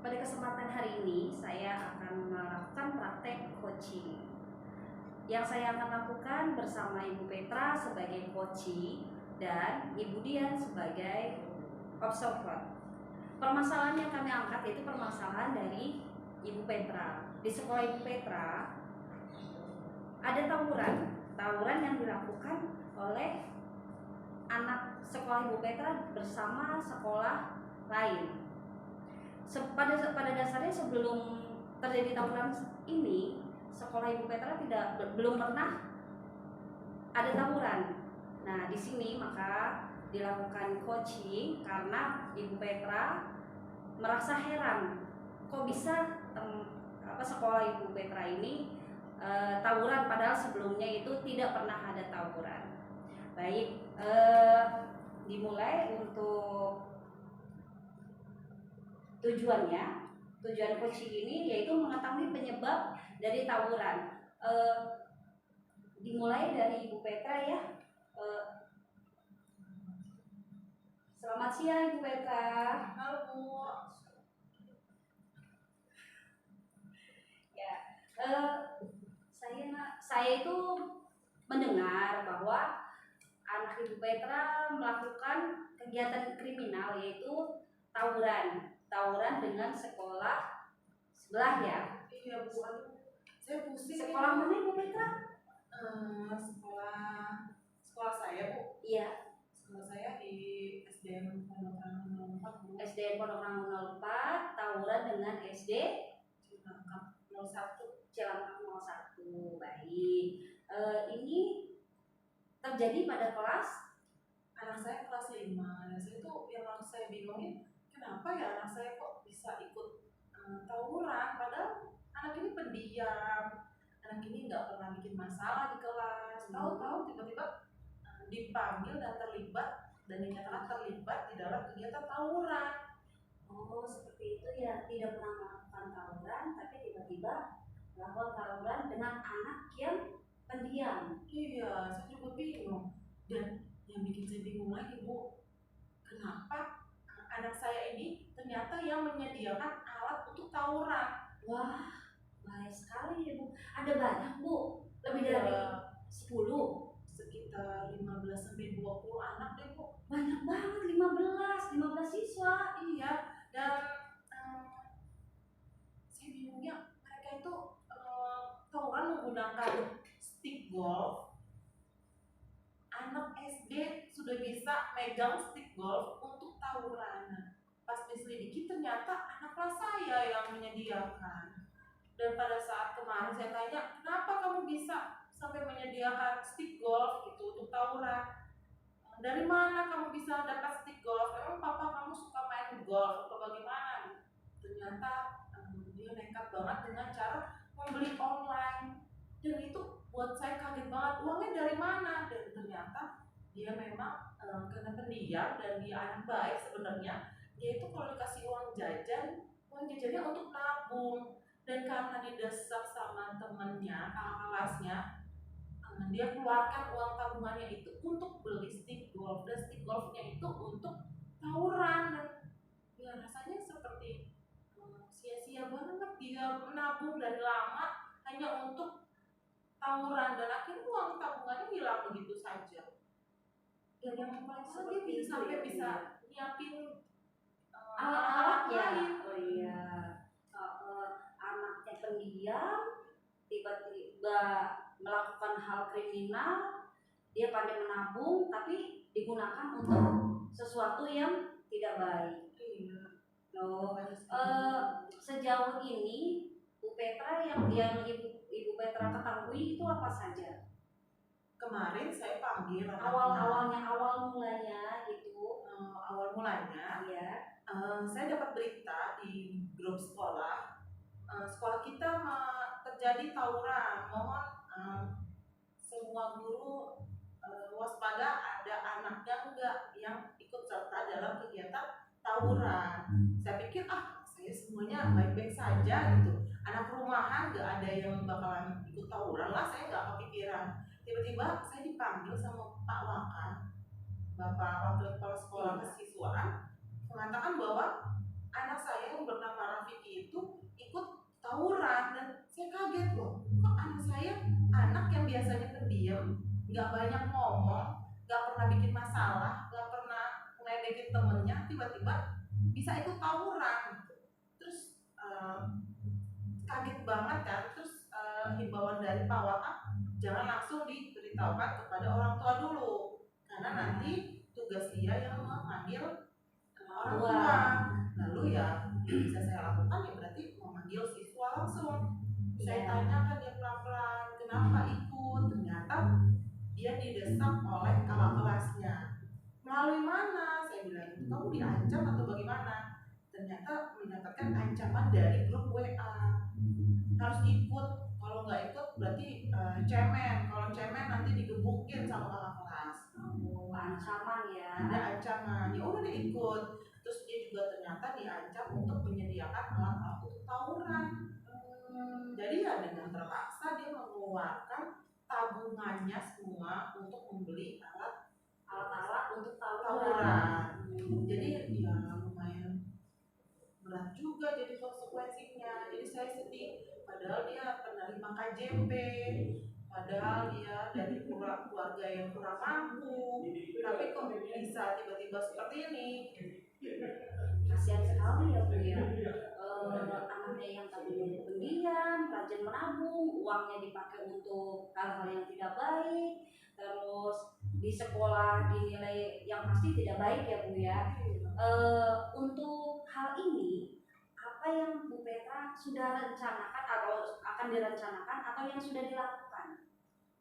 Pada kesempatan hari ini saya akan melakukan praktek coaching. Yang saya akan lakukan bersama Ibu Petra sebagai coaching dan Ibu Dian sebagai observer. Permasalahan yang kami angkat itu permasalahan dari Ibu Petra. Di sekolah Ibu Petra ada tawuran yang dilakukan oleh anak sekolah Ibu Petra bersama sekolah lain. Pada dasarnya sebelum terjadi tawuran ini, sekolah Ibu Petra belum pernah ada tawuran. Nah, di sini maka dilakukan coaching karena Ibu Petra merasa heran, kok bisa sekolah Ibu Petra ini tawuran padahal sebelumnya itu tidak pernah ada tawuran. Baik, dimulai untuk tujuan coaching ini yaitu mengetahui penyebab dari tawuran. Dimulai dari Ibu Petra ya. Selamat siang Ibu Petra. Halo Bu. Ya, saya itu mendengar bahwa anak Ibu Petra melakukan kegiatan kriminal yaitu tawuran dengan sekolah sebelah ya. Iya Bu, saya pusing. Sekolah mana Ibu Petra? Sekolah saya Bu. Iya. Sekolah saya di SDN Pondok Rangun 04 Bu. SDN Pondok Rangun 04 tawuran dengan SD Cilangkap 01. Cilangkap 01. Baik. Ini terjadi pada kelas anak saya kelas 5. Dan saya tuh yang saya bingungin, kenapa ya anak saya kok bisa ikut tawuran padahal anak ini pendiam, anak ini nggak pernah bikin masalah di kelas. Tahu-tahu tiba-tiba dipanggil dan dinyatakan terlibat di dalam kegiatan tawuran. Oh, seperti itu ya, tidak pernah melakukan tawuran tapi tiba-tiba melakukan tawuran dengan anak yang pendiam. Iya, saya juga bingung. Dan yang bikin saya bingung lagi Bu, kenapa anak saya ini ternyata yang menyediakan alat untuk tawuran. Wah, baik sekali ya Bu. Ada banyak Bu, lebih dari 10. Sekitar 15-20 anak deh Bu. Banyak banget, 15 siswa. Iya, dan saya bingungnya mereka itu tawuran menggunakan stick golf. Anak SD sudah bisa megang stick golf untuk tawuran. Pas diselidiki ternyata anak kelas saya yang menyediakan. Dan pada saat kemarin saya tanya, kenapa kamu bisa sampai menyediakan stick golf itu untuk tawuran? Dari mana kamu bisa dapat stick golf? Emang papa kamu suka main golf atau bagaimana? Ternyata dia nekat banget dengan cara membeli online. Dan itu buat saya kaget banget, uangnya dari mana? Dan ternyata dia memang karena pendiam dan dia anak baik sebenarnya, dia itu kalau dikasih uang jajannya untuk nabung. Dan karena didesak sama temennya, kakak kelasnya, dia keluarkan uang tabungannya itu untuk beli stick golf. Dan stick golfnya itu untuk tawuran. Dan ya rasanya seperti sia-sia banget dia menabung dari lama hanya untuk tawuran. Dan akhirnya uang tabungannya hilang begitu saja. Dan yang paling sedih dia sampai bisa nyiapin alat-alatnya. Oh iya, anaknya pendiam tiba-tiba melakukan hal kriminal, dia pandai menabung tapi digunakan untuk sesuatu yang tidak baik. Sejauh ini Bu Petra yang Ibu Petra ketahui itu apa saja? Kemarin saya panggil awal mulanya ya. Saya dapat berita di grup sekolah. Sekolah kita terjadi tawuran. Mohon semua guru waspada, ada anaknya enggak yang ikut serta dalam kegiatan tawuran. Saya pikir saya semuanya baik-baik saja gitu. Anak rumahan enggak ada yang bakalan ikut tawuran lah, saya enggak kepikiran. Tiba-tiba saya dipanggil sama Pak Wakan, Bapak Wakil Kepala Sekolah Kesiswaan, mengatakan bahwa anak saya yang bernama Rafiq tawuran gitu. Terus kaget banget kan, terus himbauan dari Pak Wakaf jangan langsung diberitahukan kepada orang tua dulu, karena nanti tugas dia yang memanggil orang tua. Lalu ya bisa saya lakukan ya berarti memanggil siswa langsung. Saya tanyakan dia pelan-pelan kenapa ikut, ternyata dia didesak oleh kakak kelasnya. Melalui mana? Saya bilang, kamu diancam atau bagaimana? Ternyata mendapatkan ancaman dari grup WA. Harus ikut, kalau nggak ikut berarti cemen. Kalau cemen nanti digebukin sama kakak kelas. Ancaman ya. Ada ancaman. Ya udah diikut. Terus dia juga ternyata diancam untuk menyediakan alat-alat untuk tawuran. Jadi ya dengan terpaksa dia mengeluarkan tabungannya semua untuk membeli alat-alat untuk tawuran. Jadi ya lumayan berat juga jadi konsekuensinya. Jadi saya sedih. Padahal dia penerima KJP, padahal dia dari keluarga yang kurang mampu, tapi kok bisa tiba-tiba seperti ini. Kasihan sekali ya Bu ya. Anaknya yang tadi pendiam, rajin menabung, uangnya dipakai untuk hal-hal yang tidak baik, terus di sekolah dinilai yang pasti tidak baik ya Bu ya. Untuk hal ini apa yang Bu Petra sudah rencanakan atau akan direncanakan atau yang sudah dilakukan?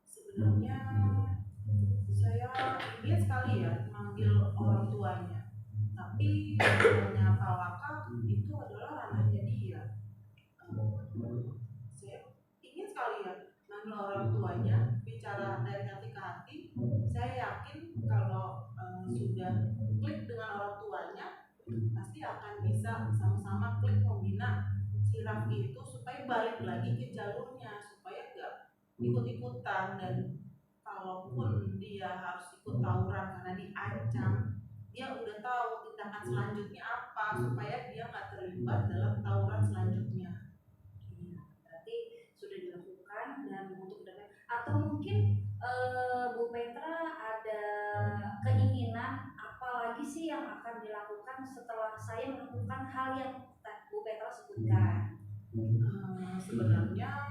Sebenarnya saya ingin sekali ya memanggil orang tuanya, tapi namanya Pak Wakaf itu adalah ranahnya dia. Saya ingin sekali ya manggil orang tuanya, bicara dari hati ke hati. Saya yakin kalau sudah klik dengan orang tuanya, pasti akan bisa sama-sama klik membina si Raffi itu supaya balik lagi ke jalurnya, supaya gak ikut-ikutan. Dan kalaupun dia harus ikut tawuran karena diancam, dia udah tahu tindakan selanjutnya apa supaya dia nggak terlibat dalam tawuran selanjutnya. Berarti sudah dilakukan dan untuk dekat. Atau mungkin Bu Petra ada keinginan apa lagi sih yang akan dilakukan setelah saya melakukan hal yang Bu Petra sebutkan? Sebenarnya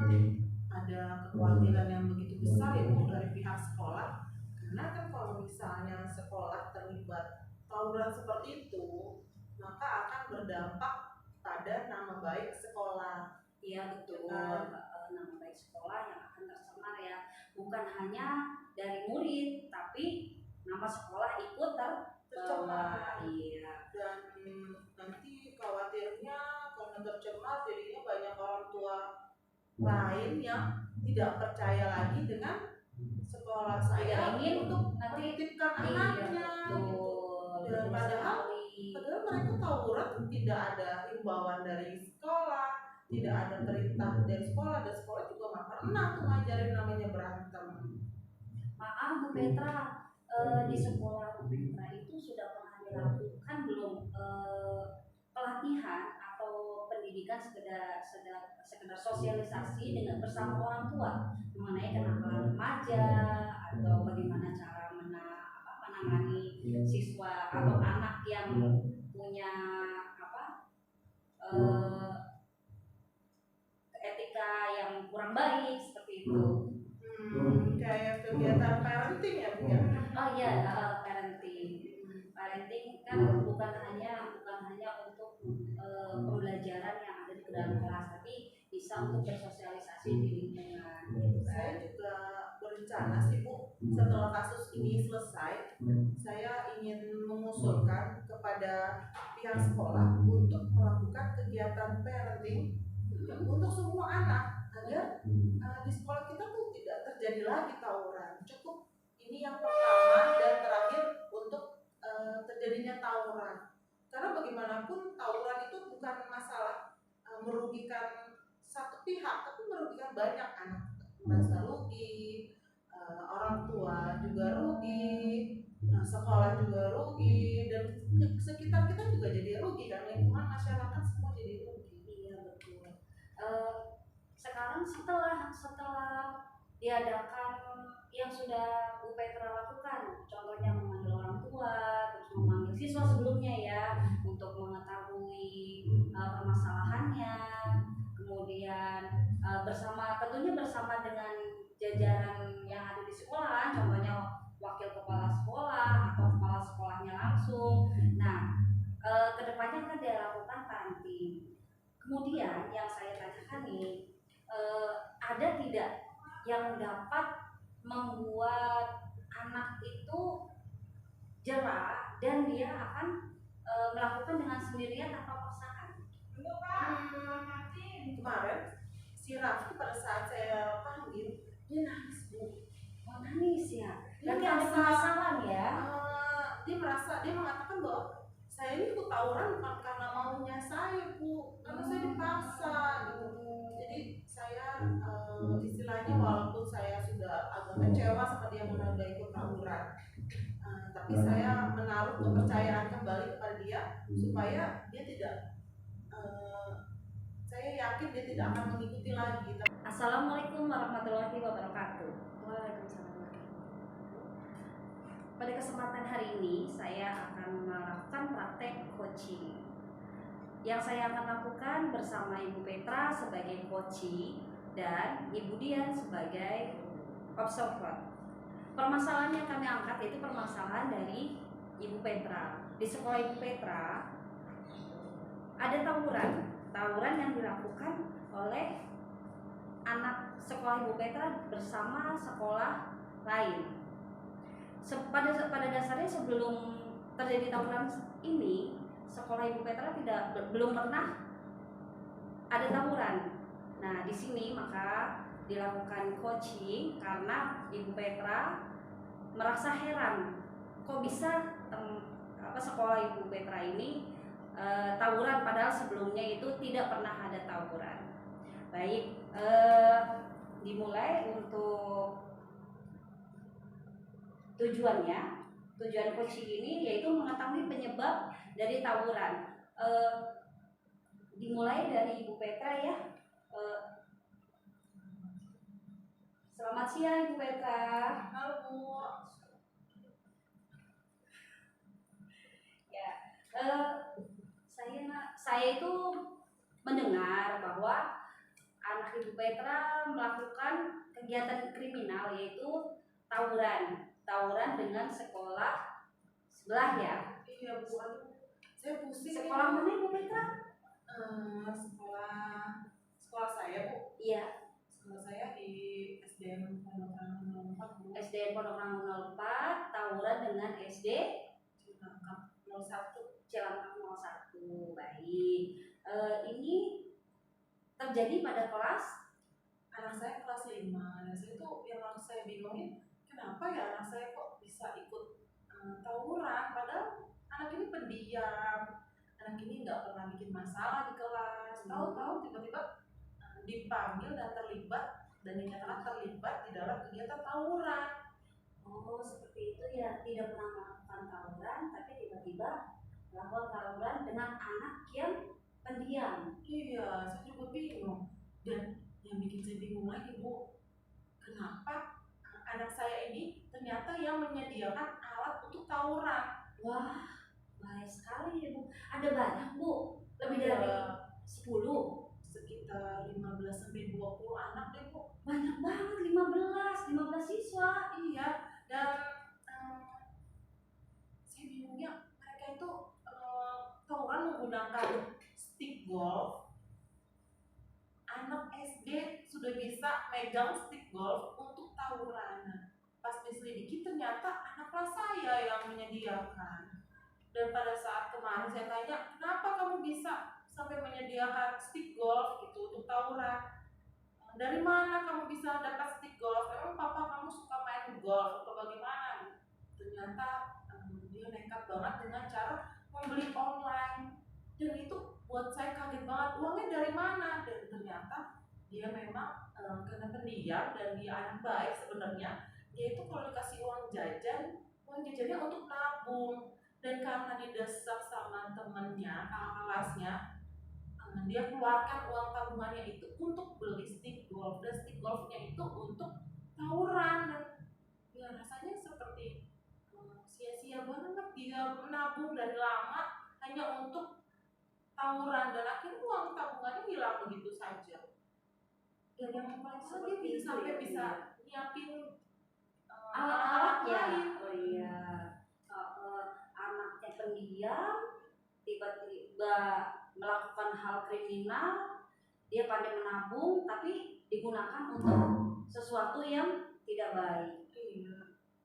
ada kekhawatiran yang begitu besar ya Bu dari pihak sekolah, karena kan kalau misalnya sekolah terlibat tawuran seperti itu, maka akan berdampak pada nama baik sekolah. Iya betul, nama baik sekolah yang akan tercemar ya, bukan hanya dari murid tapi nama sekolah ikut tercemar. Iya. Dan nanti khawatirnya karena tercemar jadinya banyak orang tua lain yang tidak percaya lagi dengan sekolah saya ingin untuk nanti menitipkan anaknya gitu. Dan padahal mereka tawuran tidak ada himbauan dari sekolah, tidak ada perintah dari sekolah, dan sekolah juga nggak pernah tuh ngajarin namanya berantem. Maaf Bu Petra, di sekolah Bu Petra itu sudah pernah dilakukan belum pelatihan atau pendidikan sekedar sosialisasi dengan bersama orang tua mengenai kenakalan remaja atau bagaimana cara menangani siswa atau anak yang punya etika yang kurang baik seperti itu. Kayak kegiatan parenting ya Bu ya? Oh iya, parenting. Parenting kan bukan hanya untuk pembelajaran yang ada di dalam kelas, tapi bisa untuk bersosialisasi di lingkungan. Saya juga berencana sih Bu, setelah kasus ini selesai, saya ingin mengusulkan kepada pihak sekolah untuk melakukan kegiatan parenting untuk semua anak agar di sekolah kita tuh tidak terjadi lagi tawuran. Cukup ini yang pertama dan terakhir untuk terjadinya tawuran. Karena bagaimanapun tawuran itu bukan masalah merugikan satu pihak, tapi merugikan banyak anak. Merasa rugi, orang tua juga rugi, sekolah juga rugi, dan sekitar kita juga jadi rugi, dan lingkungan masyarakat semua jadi rugi. Iya betul. Sekarang setelah diadakan yang sudah Bu Petra lakukan, contohnya memanggil orang tua, terus memanggil siswa sebelumnya ya, untuk mengetahui kan dia lakukan parenting. Kemudian yang saya tanyakan nih, ada tidak yang dapat membuat anak itu jera dan dia akan melakukan dengan sendirian tanpa paksaan? Kemarin si Raffi pada saat saya panggil dia nangis Bu. Oh, nangis ya? Dia Berarti ada merasa- permasalahan ya? dia mengatakan bahwa saya ini ikut tawuran bukan karena maunya saya Bu, karena saya dipaksa gitu. Jadi saya istilahnya walaupun saya sudah agak kecewa sama dia menunda ikut tawuran, tapi saya menaruh kepercayaan kembali kepada dia supaya dia tidak, saya yakin dia tidak akan mengikuti lagi. Assalamualaikum warahmatullahi wabarakatuh. Waalaikumsalam. Pada kesempatan hari ini saya akan melakukan praktek coaching. Yang saya akan lakukan bersama Ibu Petra sebagai coaching dan Ibu Dian sebagai observer. Permasalahan yang kami angkat itu permasalahan dari Ibu Petra. Di sekolah Ibu Petra ada tawuran yang dilakukan oleh anak sekolah Ibu Petra bersama sekolah lain. Pada dasarnya sebelum terjadi tawuran ini, sekolah Ibu Petra belum pernah ada tawuran. Nah, di sini maka dilakukan coaching karena Ibu Petra merasa heran, kok bisa sekolah Ibu Petra ini tawuran padahal sebelumnya itu tidak pernah ada tawuran. Baik, dimulai untuk tujuan coaching ini yaitu mengetahui penyebab dari tawuran. Dimulai dari Ibu Petra ya. Selamat siang Ibu Petra. Halo Bu. Ya, saya itu mendengar bahwa anak Ibu Petra melakukan kegiatan kriminal yaitu tawuran dengan sekolah sebelah ya. Iya Bu, saya pusing. Sekolah mana Ibu Petra? Sekolah saya Bu. Iya. Sekolah saya di SDN Pondok Rangun 04 Bu. SDN Pondok Rangun 04 tawuran dengan SD Cilangkap 01. Cilangkap 01. Baik. Ini terjadi pada kelas anak saya kelas 5. Dan saya tuh yang saya bingungin, kenapa ya anak saya kok bisa ikut tawuran padahal anak ini pendiam, anak ini nggak pernah bikin masalah di kelas. Tahu-tahu tiba-tiba dipanggil dan terlibat dan dinyatakan terlibat di dalam kegiatan tawuran. Oh, seperti itu ya, tidak pernah melakukan tawuran tapi tiba-tiba melakukan tawuran dengan anak yang pendiam. Iya, saya juga bingung. Dan yang bikin saya bingung lagi Bu, kenapa anak saya ini ternyata yang menyediakan alat untuk tawuran. Wah, baik sekali ya Bu. Ada banyak Bu, lebih dari 10. Sekitar 15-20 anak deh Bu. Banyak banget, 15 siswa. Iya, dan saya bingungnya mereka itu tawuran menggunakan stick golf. Anak SD sudah bisa megang stick golf untuk tawuran. Pas diselidiki ternyata anak kelas saya yang menyediakan. Dan pada saat kemarin saya tanya, kenapa kamu bisa sampai menyediakan stick golf itu untuk tawuran? Dari mana kamu bisa dapat stick golf? Emang papa kamu suka main golf atau bagaimana? Ternyata dia nekat banget dengan cara membeli online. Dan itu buat saya kaget banget, uangnya dari mana? Dan ternyata dia memang karena pendiam dan dia anak baik sebenarnya, dia itu kalau dikasih uang jajannya untuk nabung. Dan karena didesak sama temennya, kakak kelasnya, dia keluarkan uang tabungannya itu untuk beli stick golf, dan stick golfnya itu untuk tawuran. Dan ya rasanya seperti sia-sia banget, dia menabung dari lama hanya untuk tawuran dan akhirnya uang tabungannya hilang begitu saja. Dan yang paling sedih dia sampai bisa nyiapin alat-alatnya. lain. Oh iya, anaknya pendiam tiba-tiba nggak melakukan hal kriminal, dia pandai menabung, tapi digunakan untuk sesuatu yang tidak baik.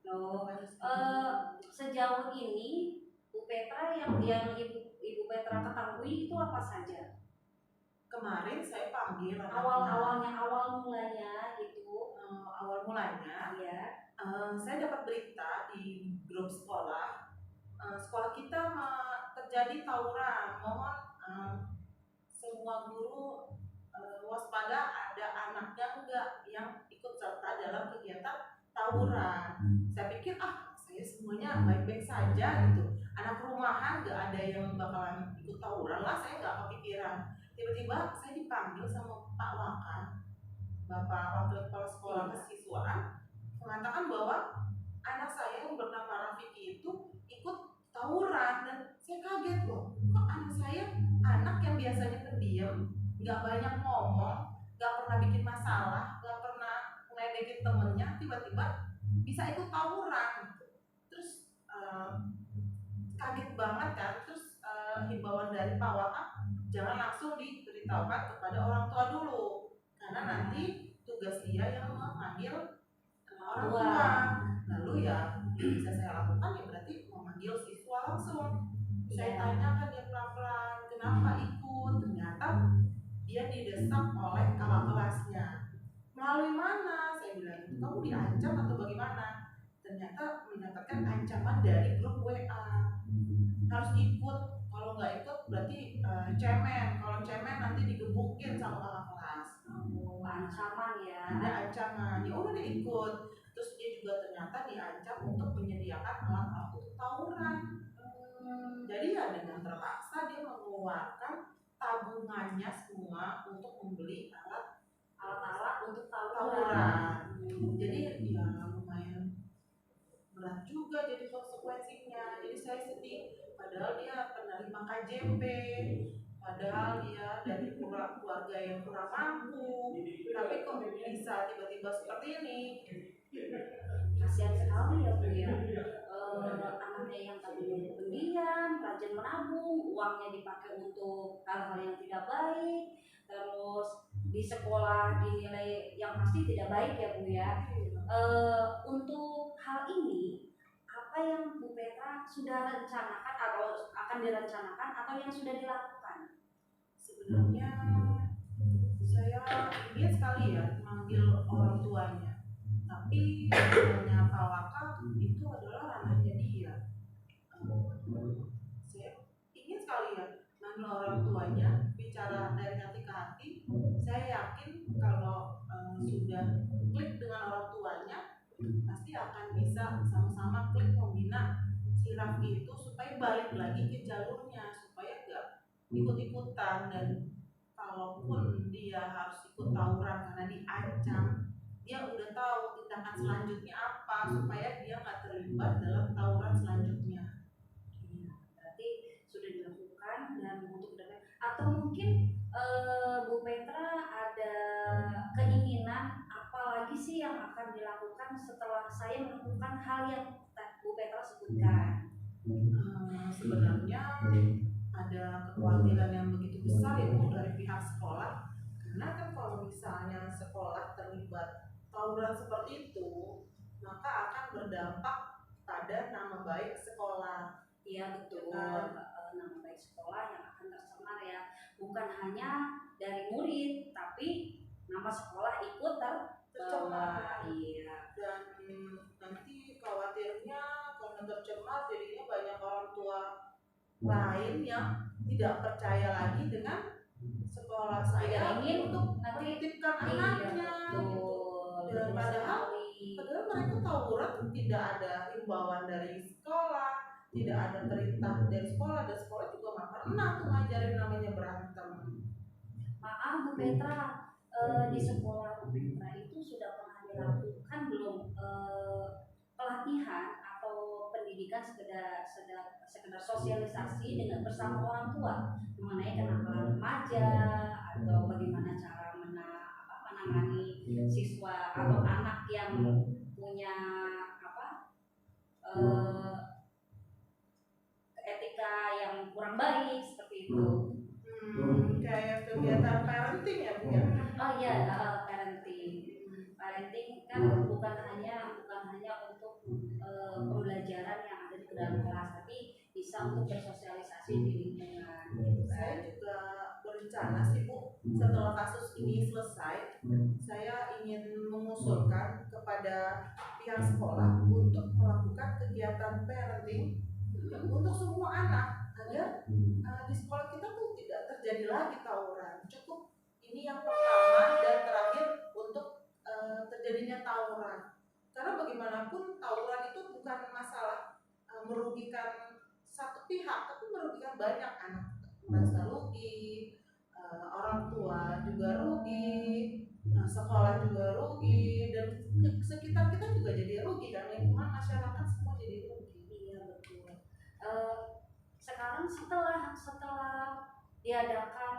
Loh, sejauh ini Bu Petra yang Ibu Petra ketahui itu apa saja? Kemarin saya panggil awal mulanya gitu. Awal mulanya ya. Saya dapat berita di grup sekolah. Sekolah kita terjadi tawuran. Mohon semua guru waspada, ada anaknya enggak yang ikut serta dalam kegiatan tawuran. Saya pikir saya semuanya baik-baik saja gitu. Anak rumahan enggak ada yang bakalan ikut tawuran lah, saya enggak kepikiran. Tiba-tiba saya dipanggil sama Pak Waka, Bapak Wakil Kepala Sekolah Kesiswaan, mengatakan bahwa anak saya yang bernama Rafiki itu ikut tawuran. Dan saya kaget loh, kok anak saya, anak yang biasanya pendiam, nggak banyak ngomong, nggak pernah bikin masalah, nggak pernah ngeledekin temennya, tiba-tiba bisa ikut tawuran. Terus kaget banget kan. Terus himbauan dari Pak Waka, jangan langsung diberitahukan kepada orang tua dulu, karena nanti tugas dia yang memanggil orang tua. Lalu ya bisa saya lakukan ya berarti memanggil siswa langsung. Saya tanyakan dia pelan-pelan, kenapa ikut? Ternyata dia didesak oleh kakak kelasnya. Melalui mana? Saya bilang, kamu diancam atau bagaimana? Ternyata mendapatkan ancaman dari grup WA. Harus ikut, kalau nggak ikut berarti cemen. Kalau cemen nanti digebukin sama kakak kelas. Ancaman ya. Ada ancaman. Ya udah dia ikut. Terus dia juga ternyata diancam untuk menyediakan alat-alat untuk tawuran. Jadi ya dengan terpaksa dia mengeluarkan tabungannya semua untuk membeli alat-alat untuk tawuran. Jadi ya lumayan berat juga jadi konsekuensinya. Jadi saya sedih, padahal dia penerima KJP, padahal dia dari keluarga yang kurang mampu, tapi kok bisa tiba-tiba seperti ini. Kasihan sekali ya Bu ya. Anaknya yang tadinya pendiam, rajin menabung, uangnya dipakai untuk hal-hal yang tidak baik, terus di sekolah dinilai yang pasti tidak baik ya Bu ya. Untuk hal ini, apa yang Bu Petra sudah rencanakan atau akan direncanakan atau yang sudah dilakukan? Sebenarnya saya ingin sekali ya manggil orang tuanya, tapi namanya Pak Waka itu adalah ranahnya dia. Saya ingin sekali ya manggil orang tuanya, bicara dari hati ke hati. Saya yakin kalau sudah klik dengan orang tuanya, pasti akan bisa sama-sama klik membina si Raffi itu supaya balik lagi ke jalurnya, supaya gak ikut-ikutan. Dan kalaupun dia harus ikut tawuran karena diancam, dia udah tahu tindakan selanjutnya apa supaya dia nggak terlibat dalam tawuran selanjutnya. Berarti sudah dilakukan. Dan untuk depan, atau mungkin Bu Petra ada keinginan apa lagi sih yang akan dilakukan setelah saya melakukan hal yang Bu Petra sebutkan? Sebenarnya ada kekhawatiran yang begitu besar ya Bu dari pihak sekolah, karena kan kalau misalnya sekolah terlibat tawuran seperti itu, maka akan berdampak pada nama baik sekolah. Iya betul, nama baik sekolah yang akan tercemar ya, bukan hanya dari murid tapi nama sekolah ikut tercemar. Iya. Dan nanti khawatirnya karena tercemar jadinya banyak orang tua lain yang tidak percaya lagi dengan sekolah saya ingin untuk nanti menitipkan anaknya. Dan padahal mereka tawuran tidak ada himbauan dari sekolah, tidak ada perintah dari sekolah, dan sekolah juga nggak pernah tuh ngajarin namanya berantem. Maaf Bu Petra, di sekolah Bu Petra itu sudah pernah dilakukan belum pelatihan atau pendidikan sekedar sosialisasi dengan bersama orang tua mengenai kenakalan remaja atau bagaimana cara menangani siswa atau anak yang punya etika yang kurang baik seperti itu. kayak kegiatan parenting ya Bu ya? Oh iya, parenting. Parenting kan bukan hanya untuk pembelajaran yang ada di dalam kelas, tapi bisa untuk bersosialisasi di lingkungan. Gitu Saya kan. juga berencana sih Bu, setelah kasus ini selesai, saya ingin mengusulkan kepada pihak sekolah untuk melakukan kegiatan parenting untuk semua anak agar di sekolah kita tuh tidak terjadi lagi tawuran. Cukup ini yang pertama dan terakhir untuk terjadinya tawuran. Karena bagaimanapun tawuran itu bukan masalah merugikan satu pihak, tapi merugikan banyak anak. Merasa rugi, orang tua juga rugi, sekolah juga rugi, dan sekitar kita juga jadi rugi, dan lingkungan masyarakat semua jadi rugi. Iya betul. Sekarang setelah diadakan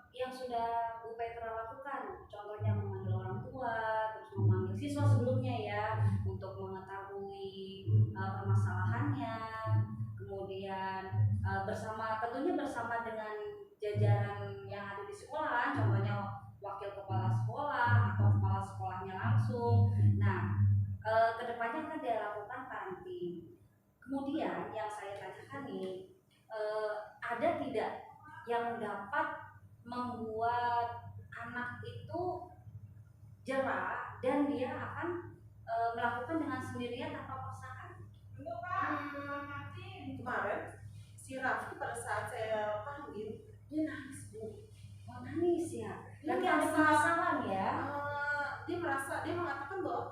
yang sudah Bu Petra lakukan, contohnya memanggil orang tua, terus memanggil siswa sebelumnya ya, untuk mengetahui permasalahannya, kemudian tentunya bersama dengan jajaran yang ada di sekolah, contohnya wakil kepala sekolah atau kepala sekolahnya langsung. Nah, kedepannya kan dia lakukan parenting. Kemudian yang saya tanyakan nih, ada tidak yang dapat membuat anak itu jerah dan dia akan melakukan dengan sendirian atau paksaan? Kemarin si Raffi pada saat saya panggil dia nangis Bu. Oh, nangis ya? Dia Berarti ada merasa- penyesalan ya? dia mengatakan bahwa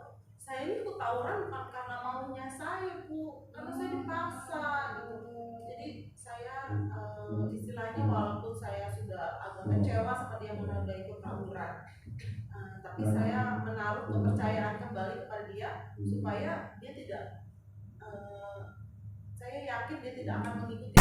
saya ini ikut tawuran bukan karena maunya saya Bu, karena saya dipaksa gitu. Jadi saya istilahnya walaupun saya sudah agak kecewa sama dia menolak ikut tawuran, tapi saya menaruh kepercayaan kembali kepada dia supaya dia tidak, saya yakin dia tidak akan mengikuti